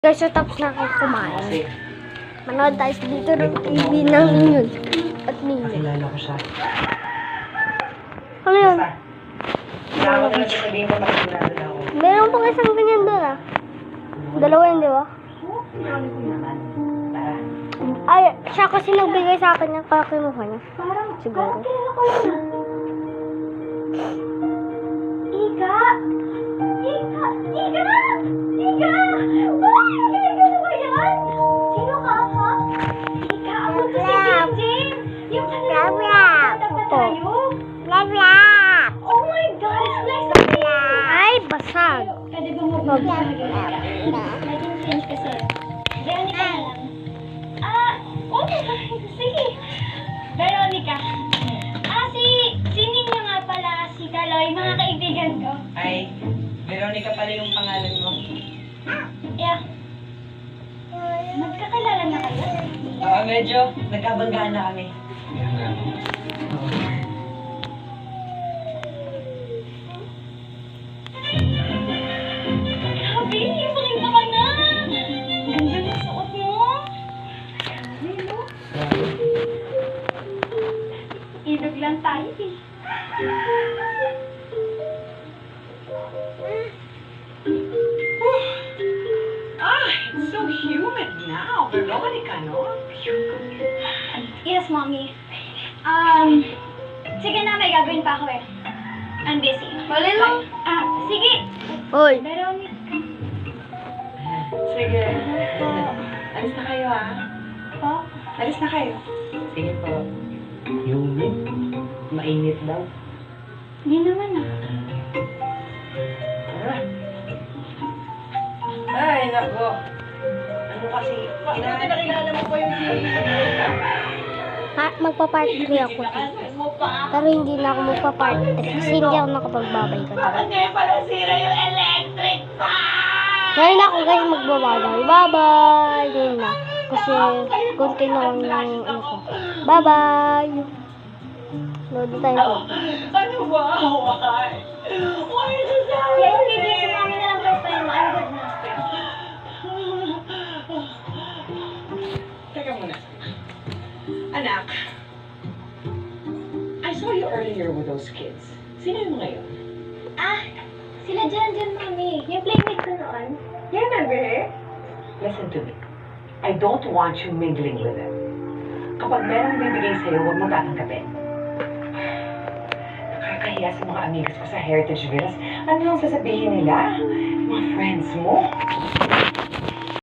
Guys, so tapos na ako kumain. Manood tayo dito ng TV ng Ninyon at Ninyo. Nakilala ko siya. Ano yun? Kaya ako na sasabihin ko makilala na ako. Meron pang isang ganyan doon ah. Dalawa yun, di ba? Tara. Ay, siya kasi nagbigay sa akin niya, kaya kinuha niya. Siguro. Ika! Ika! Ika! Ika! Why? Ginagawa ba yan? Sino ka, ha? Ika, ako to si Jinjin! Yung kanilang dapat tayo? Oh my God! It's nice of you! Ay, basag. Pwede ba mag-change kasi? Veronica na lang. Oh my God! Sige! Veronica. Si Ninyo nga pala, si Kaloy, mga kaibigan ko. Ay, Veronica pala yung pangalan mo. Yeah. Magkakilala na kayo? Oo, medyo nagkabanggaan na kami. Grabe, pakita ka na! Ganda ng suot mo! Grabe, no? Ilog lang tayo eh. It's so humid now. Veronica, no? Yes, Mommy. Sige na, may gagawin pa ako eh. I'm busy. Wala lang. Sige. Hoy. Veronica. Sige. Alis na kayo, ha? Po? Alis na kayo. Sige po. Humid? Mainit daw. Hindi naman Tara. Ay, nako. Ano kasi? Bakit nakilala mo pa yung Ha, magpa-part 3 ako. Pero hindi na ako magpa-part 3 kasi hindi ako nakapagbabay ka talaga. Kaya pala sira yung electric fan! Ngayon ako guys magbababay. Bye-bye! Ngayon na. Kasi konti na lang yung ano ko. Bye-bye! Load tayo. Ano ba? Why? Why is it so Yeah, yung video si Mommy na lang first time. I'm good na. Teka muna. Anak, I saw you earlier with those kids. Sino yung mga yun? Sila dyan, Mommy. Yung playmate ko noon. You remember her? Listen to me. I don't want you mingling with them. Kapag merong bibigay sa'yo, huwag mo tatanggapin. Nakakahiya sa mga amigos ko sa Heritage Villas. Ano yung sasabihin nila? Mga friends mo?